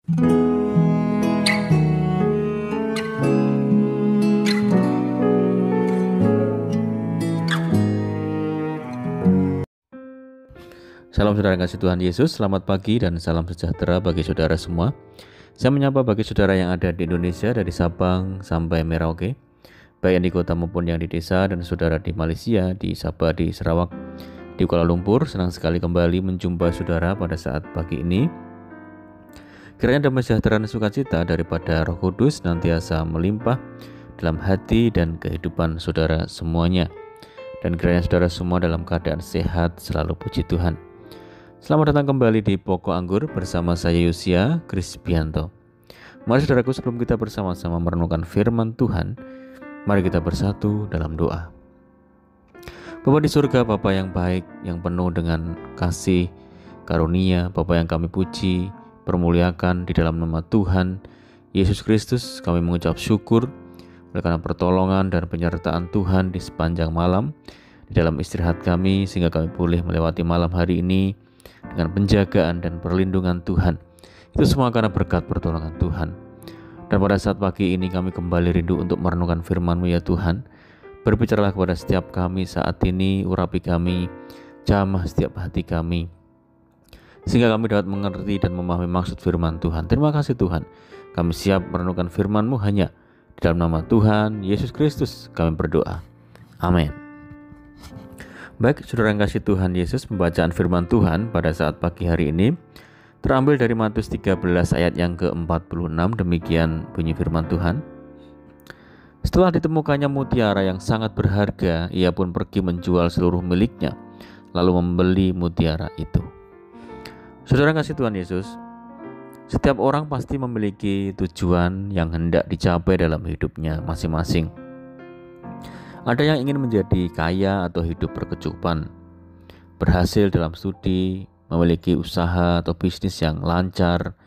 Salam saudara kasih Tuhan Yesus, selamat pagi dan salam sejahtera bagi saudara semua. Saya menyapa bagi saudara yang ada di Indonesia dari Sabang sampai Merauke, baik yang di kota maupun yang di desa, dan saudara di Malaysia, di Sabah, di Sarawak, di Kuala Lumpur. Senang sekali kembali menjumpai saudara pada saat pagi ini. Kiranya damai sejahtera dan sukacita daripada Roh Kudus nantiasa melimpah dalam hati dan kehidupan saudara semuanya. Dan kiranya saudara semua dalam keadaan sehat selalu, puji Tuhan. Selamat datang kembali di Pokok Anggur bersama saya Yosia Krispianto. Mari saudaraku, sebelum kita bersama-sama merenungkan firman Tuhan, mari kita bersatu dalam doa. Bapa di surga, Bapa yang baik, yang penuh dengan kasih karunia, Bapa yang kami puji, permuliakan di dalam nama Tuhan Yesus Kristus, kami mengucap syukur oleh karena pertolongan dan penyertaan Tuhan di sepanjang malam, di dalam istirahat kami, sehingga kami boleh melewati malam hari ini dengan penjagaan dan perlindungan Tuhan. Itu semua karena berkat pertolongan Tuhan. Dan pada saat pagi ini kami kembali rindu untuk merenungkan firman-Mu ya Tuhan. Berbicaralah kepada setiap kami saat ini, urapi kami, jamah setiap hati kami, sehingga kami dapat mengerti dan memahami maksud firman Tuhan. Terima kasih Tuhan, kami siap merenungkan firman-Mu hanya di dalam nama Tuhan Yesus Kristus kami berdoa. Amin. Baik, saudara yang kasih Tuhan Yesus, pembacaan firman Tuhan pada saat pagi hari ini terambil dari Matius 13 ayat yang ke-46. Demikian bunyi firman Tuhan. Setelah ditemukannya mutiara yang sangat berharga, ia pun pergi menjual seluruh miliknya, lalu membeli mutiara itu. Saudara yang kasih Tuhan Yesus, setiap orang pasti memiliki tujuan yang hendak dicapai dalam hidupnya masing-masing. Ada yang ingin menjadi kaya atau hidup berkecukupan, berhasil dalam studi, memiliki usaha atau bisnis yang lancar,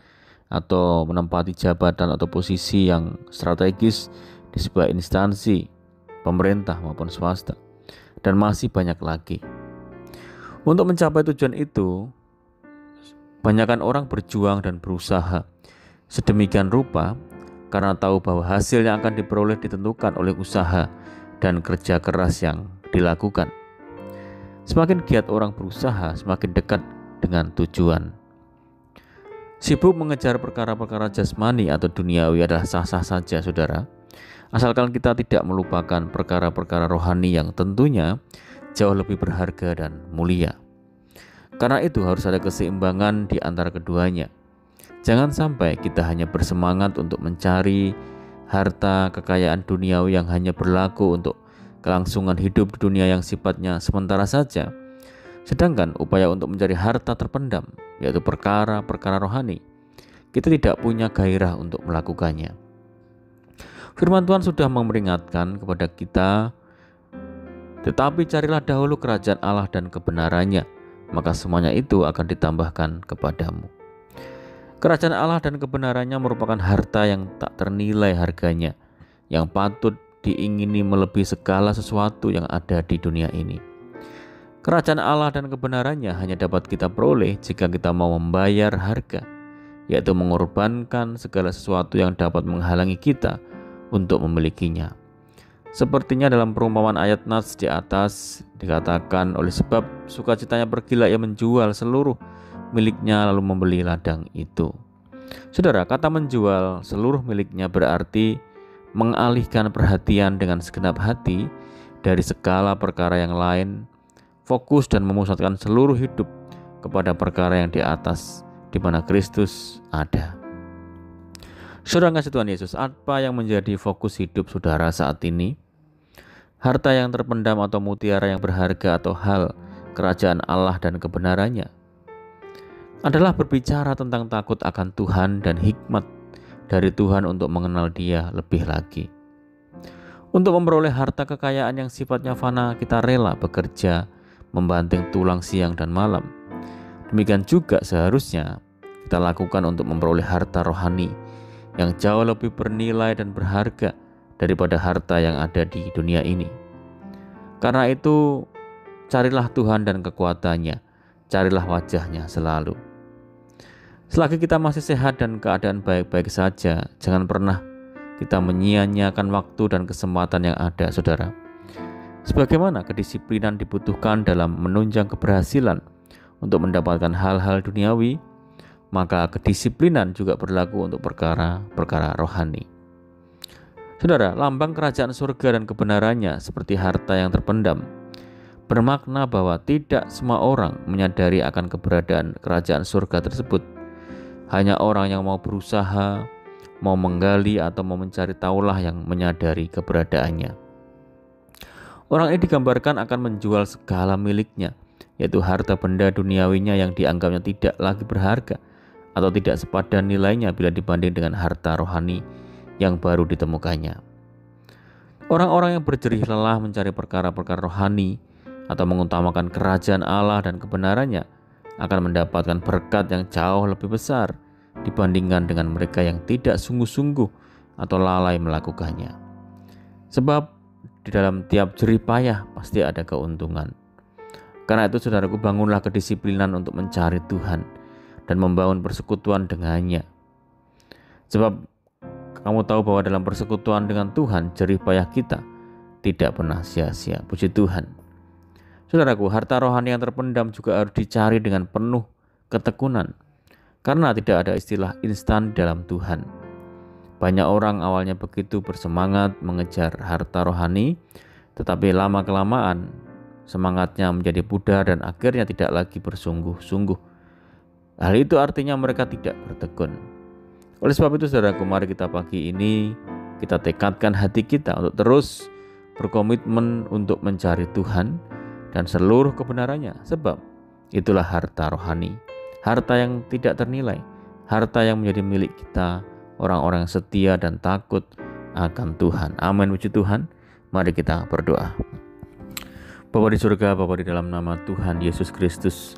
atau menempati jabatan atau posisi yang strategis di sebuah instansi, pemerintah maupun swasta, dan masih banyak lagi. Untuk mencapai tujuan itu, banyakkan orang berjuang dan berusaha sedemikian rupa karena tahu bahwa hasil yang akan diperoleh ditentukan oleh usaha dan kerja keras yang dilakukan. Semakin giat orang berusaha, semakin dekat dengan tujuan. Sibuk mengejar perkara-perkara jasmani atau duniawi adalah sah-sah saja saudara, asalkan kita tidak melupakan perkara-perkara rohani yang tentunya jauh lebih berharga dan mulia. Karena itu harus ada keseimbangan di antara keduanya. Jangan sampai kita hanya bersemangat untuk mencari harta, kekayaan duniawi yang hanya berlaku untuk kelangsungan hidup di dunia yang sifatnya sementara saja, sedangkan upaya untuk mencari harta terpendam, yaitu perkara-perkara rohani, kita tidak punya gairah untuk melakukannya. Firman Tuhan sudah memperingatkan kepada kita, tetapi carilah dahulu kerajaan Allah dan kebenarannya, maka semuanya itu akan ditambahkan kepadamu. Kerajaan Allah dan kebenarannya merupakan harta yang tak ternilai harganya, yang patut diingini melebihi segala sesuatu yang ada di dunia ini. Kerajaan Allah dan kebenarannya hanya dapat kita peroleh jika kita mau membayar harga, yaitu mengorbankan segala sesuatu yang dapat menghalangi kita untuk memilikinya. Sepertinya dalam perumpamaan ayat nas di atas dikatakan, oleh sebab sukacitanya pergilah ia menjual seluruh miliknya lalu membeli ladang itu. Saudara, kata menjual seluruh miliknya berarti mengalihkan perhatian dengan segenap hati dari segala perkara yang lain, fokus dan memusatkan seluruh hidup kepada perkara yang di atas, di mana Kristus ada. Saudara kasih Tuhan Yesus, apa yang menjadi fokus hidup saudara saat ini? Harta yang terpendam atau mutiara yang berharga, atau hal kerajaan Allah dan kebenarannya? Adalah berbicara tentang takut akan Tuhan dan hikmat dari Tuhan untuk mengenal Dia lebih lagi. Untuk memperoleh harta kekayaan yang sifatnya fana, kita rela bekerja, membanting tulang siang dan malam. Demikian juga seharusnya kita lakukan untuk memperoleh harta rohani yang jauh lebih bernilai dan berharga daripada harta yang ada di dunia ini. Karena itu, carilah Tuhan dan kekuatannya, carilah wajahnya selalu. Selagi kita masih sehat dan keadaan baik-baik saja, jangan pernah kita menyia-nyiakan waktu dan kesempatan yang ada, saudara. Sebagaimana kedisiplinan dibutuhkan dalam menunjang keberhasilan untuk mendapatkan hal-hal duniawi, maka kedisiplinan juga berlaku untuk perkara-perkara rohani. Saudara, lambang kerajaan surga dan kebenarannya seperti harta yang terpendam, bermakna bahwa tidak semua orang menyadari akan keberadaan kerajaan surga tersebut. Hanya orang yang mau berusaha, mau menggali atau mau mencari tahulah yang menyadari keberadaannya. Orang ini digambarkan akan menjual segala miliknya, yaitu harta benda duniawinya yang dianggapnya tidak lagi berharga atau tidak sepadan nilainya bila dibanding dengan harta rohani yang baru ditemukannya. Orang-orang yang berjerih lelah mencari perkara-perkara rohani atau mengutamakan kerajaan Allah dan kebenarannya akan mendapatkan berkat yang jauh lebih besar dibandingkan dengan mereka yang tidak sungguh-sungguh atau lalai melakukannya. Sebab di dalam tiap jerih payah pasti ada keuntungan. Karena itu saudaraku, bangunlah kedisiplinan untuk mencari Tuhan dan membangun persekutuan dengannya. Sebab kamu tahu bahwa dalam persekutuan dengan Tuhan, jerih payah kita tidak pernah sia-sia. Puji Tuhan. Saudaraku, harta rohani yang terpendam juga harus dicari dengan penuh ketekunan, karena tidak ada istilah instan dalam Tuhan. Banyak orang awalnya begitu bersemangat mengejar harta rohani, tetapi lama-kelamaan semangatnya menjadi pudar dan akhirnya tidak lagi bersungguh-sungguh. Hal itu artinya mereka tidak bertekun. Oleh sebab itu saudaraku, mari kita pagi ini kita tekadkan hati kita untuk terus berkomitmen untuk mencari Tuhan dan seluruh kebenarannya, sebab itulah harta rohani, harta yang tidak ternilai, harta yang menjadi milik kita, orang-orang yang setia dan takut akan Tuhan. Amin, puji Tuhan. Mari kita berdoa. Bapa di surga, Bapa di dalam nama Tuhan Yesus Kristus,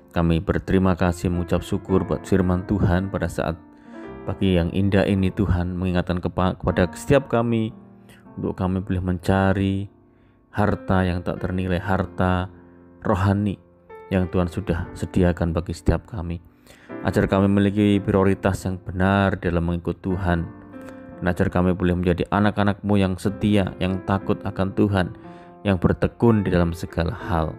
kami berterima kasih mengucap syukur buat firman Tuhan pada saat pagi yang indah ini. Tuhan mengingatkan kepada setiap kami untuk kami boleh mencari harta yang tak ternilai, harta rohani yang Tuhan sudah sediakan bagi setiap kami. Ajar kami memiliki prioritas yang benar dalam mengikut Tuhan, dan ajar kami boleh menjadi anak-anak-Mu yang setia, yang takut akan Tuhan, yang bertekun di dalam segala hal.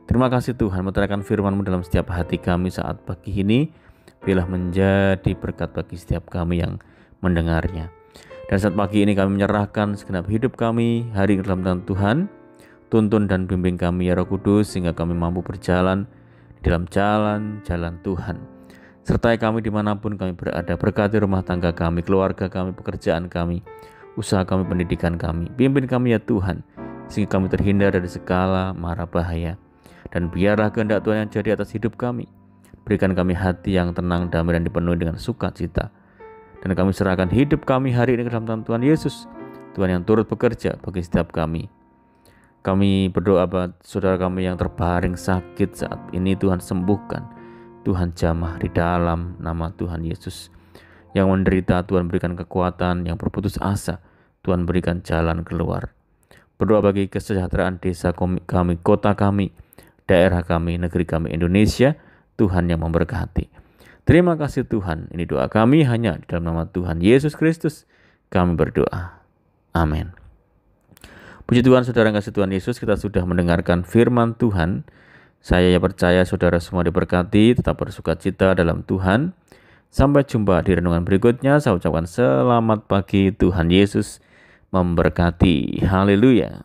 Terima kasih Tuhan, menerangkan firman-Mu dalam setiap hati kami saat pagi ini, biarlah menjadi berkat bagi setiap kami yang mendengarnya. Dan saat pagi ini kami menyerahkan segenap hidup kami hari ini dalam tangan Tuhan. Tuntun dan bimbing kami ya Roh Kudus, sehingga kami mampu berjalan di dalam jalan-jalan Tuhan. Sertai kami dimanapun kami berada. Berkati rumah tangga kami, keluarga kami, pekerjaan kami, usaha kami, pendidikan kami. Pimpin kami ya Tuhan, sehingga kami terhindar dari segala mara bahaya. Dan biarlah kehendak Tuhan yang jadi atas hidup kami. Berikan kami hati yang tenang, damai, dan dipenuhi dengan sukacita. Dan kami serahkan hidup kami hari ini ke dalam tangan Tuhan Yesus, Tuhan yang turut bekerja bagi setiap kami. Kami berdoa buat saudara kami yang terbaring sakit saat ini, Tuhan sembuhkan, Tuhan jamah di dalam nama Tuhan Yesus. Yang menderita, Tuhan berikan kekuatan, yang berputus asa, Tuhan berikan jalan keluar. Berdoa bagi kesejahteraan desa kami, kota kami, daerah kami, negeri kami Indonesia, Tuhan yang memberkati. Terima kasih Tuhan, ini doa kami hanya di dalam nama Tuhan Yesus Kristus kami berdoa. Amin. Puji Tuhan, saudara yang kasih Tuhan Yesus, kita sudah mendengarkan firman Tuhan. Saya percaya saudara semua diberkati, tetap bersukacita dalam Tuhan. Sampai jumpa di renungan berikutnya. Saya ucapkan selamat pagi, Tuhan Yesus memberkati. Haleluya.